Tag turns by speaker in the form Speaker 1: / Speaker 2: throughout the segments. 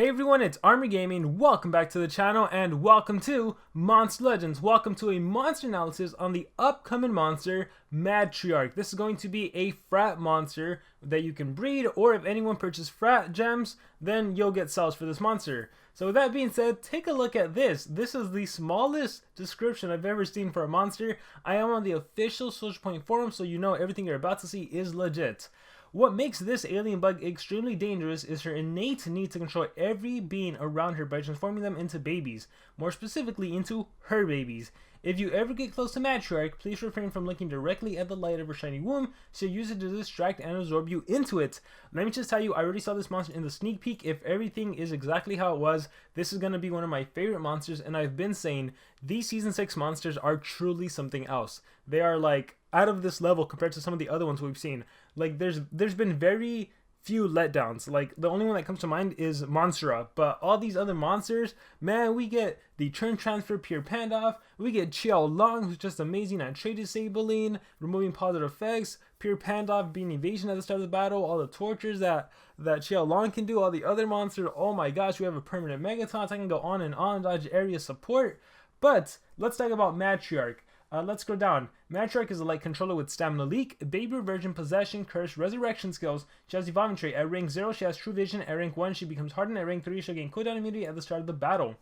Speaker 1: Hey everyone, it's Army Gaming. Welcome back to the channel and welcome to Monster Legends. Welcome to a monster analysis on the upcoming monster Madtriark. This is going to be a frat monster that you can breed, or if anyone purchases frat gems, then you'll get cells for this monster. So with that being said, take a look at this. This is the smallest description I've ever seen for a monster. I am on the official Social Point forum, so you know everything you're about to see is legit. What makes this alien bug extremely dangerous is her innate need to control every being around her by transforming them into babies, more specifically into her babies. If you ever get close to Matriarch, please refrain from looking directly at the light of her shiny womb. She'll use it to distract and absorb you into it. Let me just tell you, I already saw this monster in the sneak peek. If everything is exactly how it was, this is going to be one of my favorite monsters, and I've been saying these Season 6 monsters are truly something else. They are like out of this level compared to some of the other ones we've seen. Like there's been very few letdowns. Like the only one that comes to mind is Monstera, but all these other monsters, man, we get the turn transfer Pure Pandoff, we get Xiao Long, who's just amazing at trade disabling, removing positive effects, Pure Pandoff being evasion at the start of the battle, all the tortures that Xiao Long can do, all the other monsters. Oh my gosh, we have a permanent Megatons. I can go on and on, dodge area support. But let's talk about Matriarch. Let's go down. Madtriark is a light controller with Stamina Leak, Baby Reversion, Possession, Curse, Resurrection skills. She has Evolving Trait. At rank 0, she has True Vision. At rank 1, she becomes Hardened. At rank 3, she'll gain cooldown immunity at the start of the battle.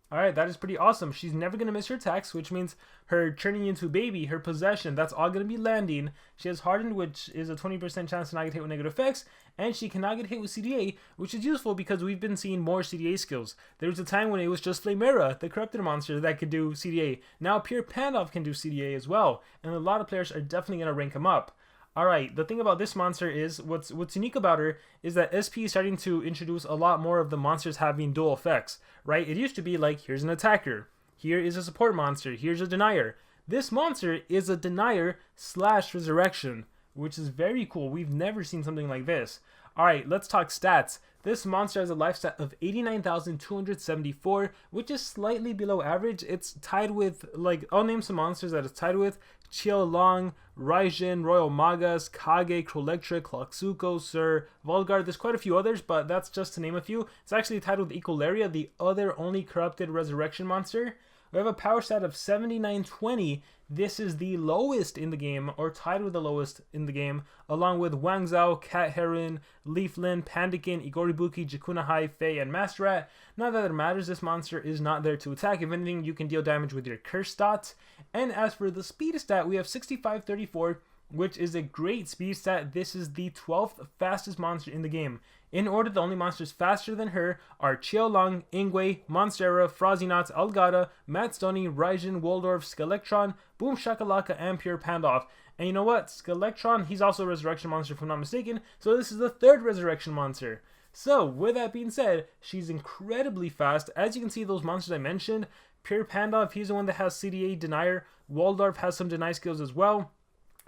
Speaker 1: Alright, that is pretty awesome. She's never going to miss her attacks, which means her turning into baby, her possession, that's all going to be landing. She has Hardened, which is a 20% chance to not get hit with negative effects, and she cannot get hit with CDA, which is useful because we've been seeing more CDA skills. There was a time when it was just Flamera, the corrupted monster, that could do CDA. Now Pure Pandoff can do CDA as well, and a lot of players are definitely going to rank him up. Alright, the thing about this monster is, what's unique about her is that SP is starting to introduce a lot more of the monsters having dual effects, right? It used to be like, here's an attacker, here is a support monster, here's a denier. This monster is a denier / resurrection, which is very cool. We've never seen something like this. Alright, let's talk stats. This monster has a life stat of 89,274, which is slightly below average. It's tied with, like, I'll name some monsters that it's tied with. Xiao Long, Raijin, Royal Magas, Kage, Crolectric, Cloxuko, Sir, Volgar. There's quite a few others, but that's just to name a few. It's actually tied with Equalaria, the other only corrupted resurrection monster. We have a power stat of 7920. This is the lowest in the game, or tied with the lowest in the game, along with Wangzhou, Cat Heron, Leaflin, Pandakin, Igoribuki, Jakunahai, Fei, and Masterat. Not that it matters, this monster is not there to attack. If anything, you can deal damage with your curse stat. And as for the speed stat, we have 6534, which is a great speed stat. This is the 12th fastest monster in the game. In order, the only monsters faster than her are Xiao Long, Ingwe, Monstera, Frozzynots, Algata, Matstony, Raijin, Waldorf, Skelectron, Boom Shakalaka, and Pure Pandoff. And you know what? Skelectron, he's also a resurrection monster if I'm not mistaken, so this is the third resurrection monster. So, with that being said, she's incredibly fast. As you can see, those monsters I mentioned, Pure Pandoff, he's the one that has CDA Denier. Waldorf has some deny skills as well.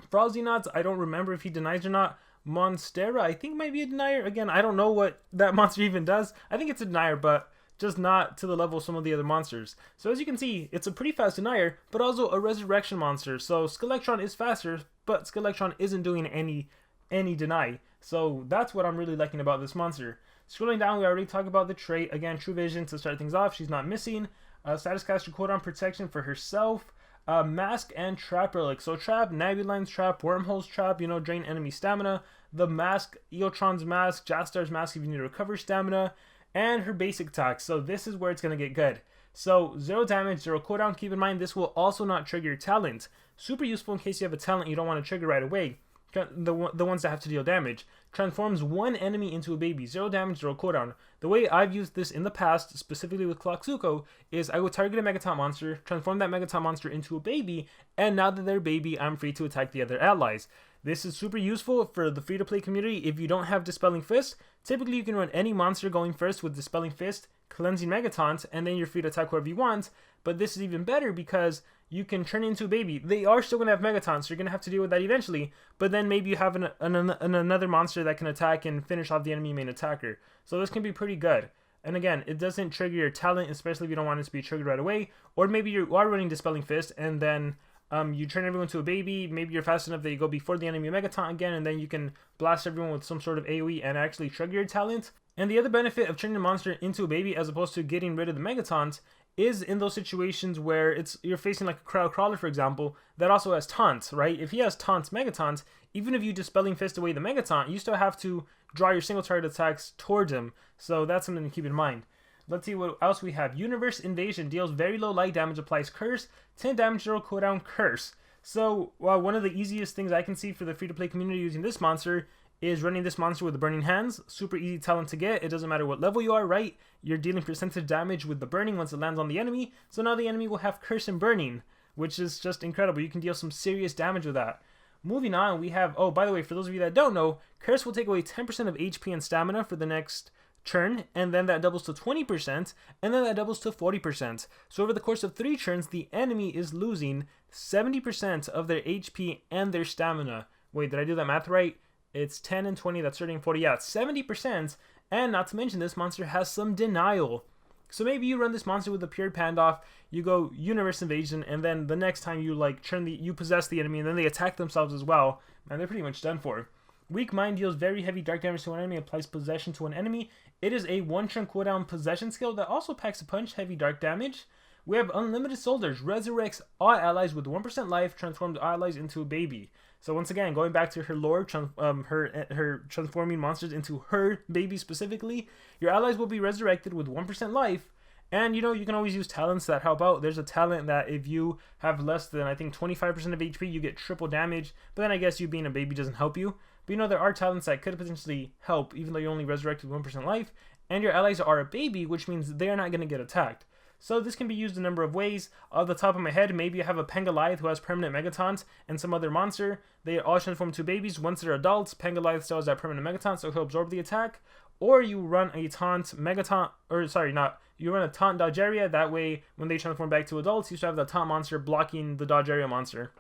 Speaker 1: Frozzynots, I don't remember if he denies or not. Monstera, I think might be a denier. Again, I don't know what that monster even does. I think it's a denier, but just not to the level of some of the other monsters. So as you can see, it's a pretty fast denier, but also a resurrection monster. So Skelectron is faster, but Skelectron isn't doing any deny. So that's what I'm really liking about this monster. Scrolling down, we already talked about the trait. Again, True Vision to start things off. She's not missing. Status Caster cooldown protection for herself. Mask and Trap Relic. So Trap, Nabulines Trap, Wormholes Trap, drain enemy stamina. The Mask, Eotron's Mask, Jastar's Mask if you need to recover stamina. And her basic attack. So this is where it's going to get good. So 0 damage, 0 cooldown. Keep in mind, this will also not trigger your talent. Super useful in case you have a talent you don't want to trigger right away. The ones that have to deal damage. Transforms one enemy into a baby. 0 damage, 0 cooldown. The way I've used this in the past, specifically with Cloxuko, is I would target a Megaton monster, transform that Megaton monster into a baby, and now that they're a baby, I'm free to attack the other allies. This is super useful for the free-to-play community. If you don't have Dispelling Fist, typically you can run any monster going first with Dispelling Fist, Cleansing Megatons, and then you're free to attack whoever you want. But this is even better because you can turn into a baby. They are still going to have Megatons, so you're going to have to deal with that eventually. But then maybe you have another monster that can attack and finish off the enemy main attacker. So this can be pretty good. And again, it doesn't trigger your talent, especially if you don't want it to be triggered right away. Or maybe you are running Dispelling Fist, and then You turn everyone to a baby. Maybe you're fast enough that you go before the enemy Megaton again, and then you can blast everyone with some sort of AoE and actually trigger your talent. And the other benefit of turning a monster into a baby as opposed to getting rid of the Megatons is in those situations where you're facing like a crowd crawler, for example, that also has taunts, right? If he has taunts Megatons, even if you Dispelling Fist away the Megaton, you still have to draw your single target attacks towards him. So that's something to keep in mind. Let's see what else we have. Universe Invasion deals very low light damage, applies Curse, 10 damage, 0 cooldown, Curse. So one of the easiest things I can see for the free-to-play community using this monster is running this monster with the Burning Hands. Super easy talent to get. It doesn't matter what level you are, right? You're dealing percentage damage with the burning once it lands on the enemy. So now the enemy will have Curse and Burning, which is just incredible. You can deal some serious damage with that. Moving on, we have, oh, by the way, for those of you that don't know, Curse will take away 10% of HP and stamina for the next turn, and then that doubles to 20%, and then that doubles to 40%. So over the course of 3 turns, the enemy is losing 70% of their HP and their stamina. Wait, did I do that math right? It's 10 and 20, that's 30 and 40. Yeah, it's 70%, and not to mention this monster has some denial. So maybe you run this monster with a pure Pandoff, you go Universe Invasion, and then the next time you like you possess the enemy, and then they attack themselves as well, and they're pretty much done for. Weak Mind deals very heavy dark damage to an enemy, applies possession to an enemy. It is a 1-turn cooldown possession skill that also packs a punch, heavy dark damage. We have Unlimited Soldiers, resurrects all allies with 1% life, transforms allies into a baby. So once again, going back to her lore, her transforming monsters into her baby specifically, your allies will be resurrected with 1% life. And you know, you can always use talents that help out. There's a talent that if you have less than, I think, 25% of HP, you get triple damage. But then I guess you being a baby doesn't help you. But you know, there are talents that could potentially help, even though you only resurrected 1% life. And your allies are a baby, which means they are not going to get attacked. So this can be used a number of ways. Off the top of my head, maybe you have a Pangoliath who has permanent Megatons and some other monster. They all transform to babies. Once they're adults, Pangoliath still has that permanent Megaton, so he'll absorb the attack. Or you run a taunt Megaton, or sorry, you run a taunt dodge area. That way, when they transform back to adults, you still have the taunt monster blocking the dodge area monster.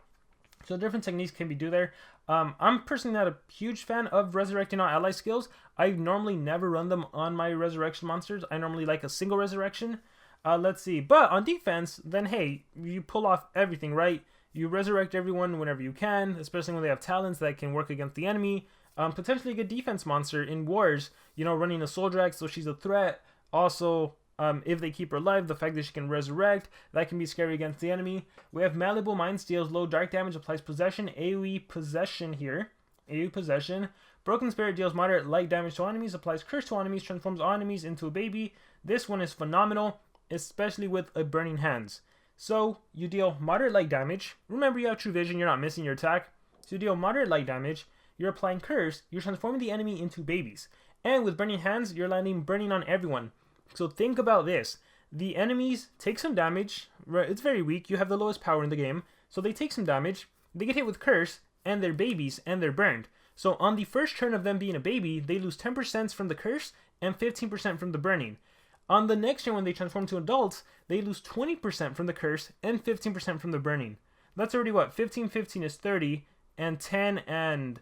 Speaker 1: So different techniques can be do there. I'm personally not a huge fan of resurrecting all ally skills. I normally never run them on my resurrection monsters. I normally like a single resurrection. Let's see. But on defense, then hey, you pull off everything, right? You resurrect everyone whenever you can, especially when they have talents that can work against the enemy. Potentially a good defense monster in wars, you know, running a Soldrax, so she's a threat. Also, if they keep her alive, the fact that she can resurrect, that can be scary against the enemy. We have Malleable Mind, deals low dark damage, applies possession, AoE possession here. AoE possession. Broken Spirit deals moderate light damage to enemies, applies curse to enemies, transforms all enemies into a baby. This one is phenomenal, especially with a Burning Hands. So you deal moderate light damage. Remember, you have true vision, you're not missing your attack. So you deal moderate light damage, you're applying curse, you're transforming the enemy into babies. And with Burning Hands, you're landing burning on everyone. So think about this. The enemies take some damage. It's very weak. You have the lowest power in the game. So they take some damage. They get hit with curse, and they're babies, and they're burned. So on the first turn of them being a baby, they lose 10% from the curse and 15% from the burning. On the next turn when they transform to adults, they lose 20% from the curse and 15% from the burning. That's already what? 15 is 30, and 10 and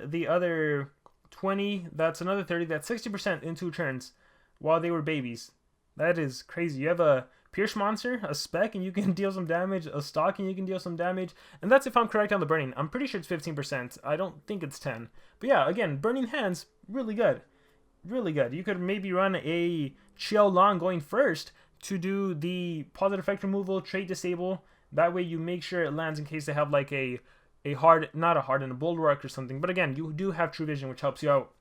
Speaker 1: the other 20, that's another 30. That's 60% in 2 turns while they were babies. That is crazy. You have a Pierce monster, a Spec, and you can deal some damage, a Stalk, and you can deal some damage. And that's if I'm correct on the burning. I'm pretty sure it's 15%. I don't think it's 10. But yeah, again, Burning Hands, really good. Really good. You could maybe run a Chiao Long going first to do the positive effect removal, trait disable. That way you make sure it lands in case they have like a hard, not a hard and a bulwark or something. But again, you do have true vision, which helps you out.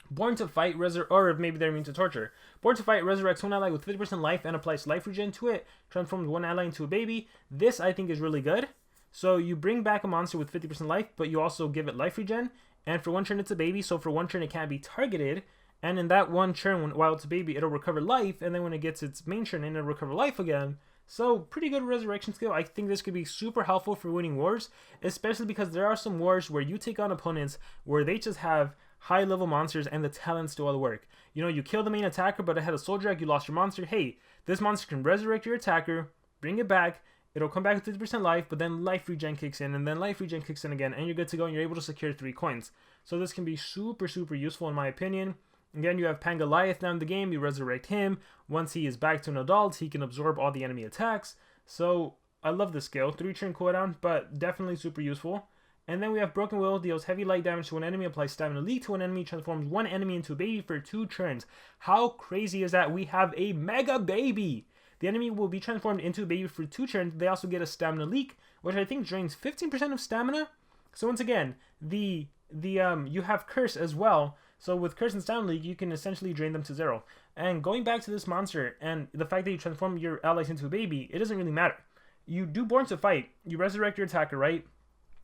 Speaker 1: Born to Fight, or maybe they're immune to torture. Born to Fight resurrects one ally with 50% life and applies life regen to it. Transforms one ally into a baby. This, I think, is really good. So you bring back a monster with 50% life, but you also give it life regen. And for 1 turn, it's a baby. So for 1 turn, it can't be targeted. And in that 1 turn, while it's a baby, it'll recover life. And then when it gets its main turn, it'll recover life again. So pretty good resurrection skill. I think this could be super helpful for winning wars, especially because there are some wars where you take on opponents where they just have high level monsters and the talents do all the work. You know, you kill the main attacker, but it had a Soldrack, you lost your monster. Hey, this monster can resurrect your attacker, bring it back, it'll come back with 50% life, but then life regen kicks in, and then life regen kicks in again, and you're good to go, and you're able to secure 3 coins. So this can be super, super useful in my opinion. Again, you have Pangoliath now in the game, you resurrect him. Once he is back to an adult, he can absorb all the enemy attacks. So I love this skill. 3 turn cooldown, but definitely super useful. And then we have Broken Will, deals heavy light damage to an enemy, applies stamina leak to an enemy, transforms one enemy into a baby for 2 turns. How crazy is that? We have a Mega Baby! The enemy will be transformed into a baby for 2 turns. They also get a stamina leak, which I think drains 15% of stamina. So once again, you have Curse as well. So with Curse and Stamina Leak, you can essentially drain them to 0. And going back to this monster, and the fact that you transform your allies into a baby, it doesn't really matter. You do Born to Fight, you resurrect your attacker, right?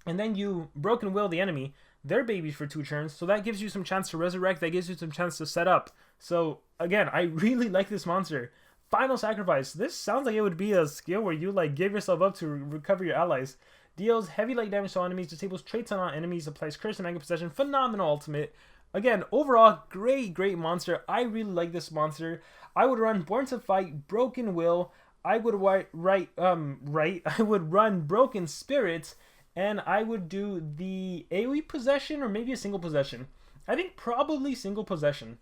Speaker 1: And then you Broken Will the enemy, they're babies for 2 turns, so that gives you some chance to resurrect, that gives you some chance to set up. So again, I really like this monster. Final Sacrifice, this sounds like it would be a skill where you like give yourself up to recover your allies. Deals heavy light damage to all enemies, disables traits on all enemies, applies Curse and Mega Possession, phenomenal ultimate. Again, overall, great monster. I really like this monster. I would run Born to Fight, Broken Will, I would I would run Broken Spirits, and I would do the AoE possession or maybe a single possession. I think probably single possession.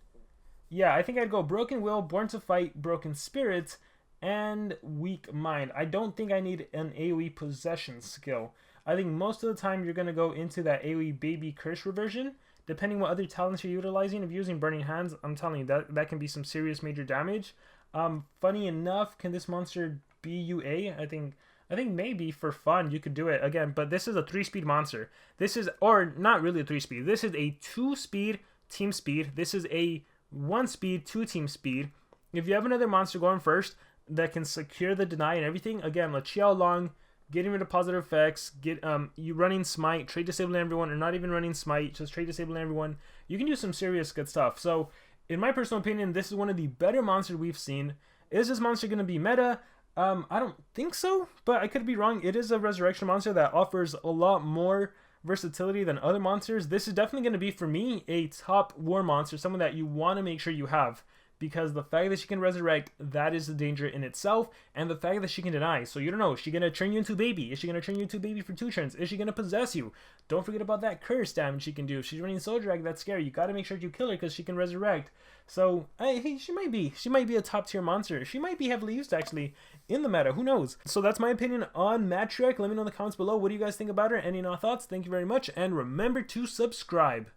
Speaker 1: Yeah, I think I'd go Broken Will, Born to Fight, Broken Spirits, and Weak Mind. I don't think I need an AoE possession skill. I think most of the time you're going to go into that AoE baby curse reversion. Depending what other talents you're utilizing. If you're using Burning Hands, I'm telling you, that can be some serious major damage. Funny enough, can this monster be UA? I think maybe for fun you could do it again, but this is a 3-speed monster. This is, or not really a 3-speed. This is a 2-speed team speed. This is a 1-speed 2-team speed. If you have another monster going first that can secure the deny and everything, again, like Xiao Long, getting rid of positive effects, you running Smite, trade disabling everyone, or not even running Smite, just trade disabling everyone. You can do some serious good stuff. So, in my personal opinion, this is one of the better monsters we've seen. Is this monster going to be meta? I don't think so, but I could be wrong. It is a resurrection monster that offers a lot more versatility than other monsters. This is definitely going to be, for me, a top war monster, someone that you want to make sure you have, because the fact that she can resurrect, that is the danger in itself, and the fact that she can deny. So you don't know, is she going to turn you into a baby? Is she going to turn you into a baby for 2 turns? Is she going to possess you? Don't forget about that curse damage she can do. If she's running Soul Drag, that's scary. You got to make sure you kill her because she can resurrect. So, hey, she might be a top tier monster. She might be heavily used, actually, in the meta. Who knows? So that's my opinion on Madtriark. Let me know in the comments below. What do you guys think about her? Any thoughts? Thank you very much, and remember to subscribe.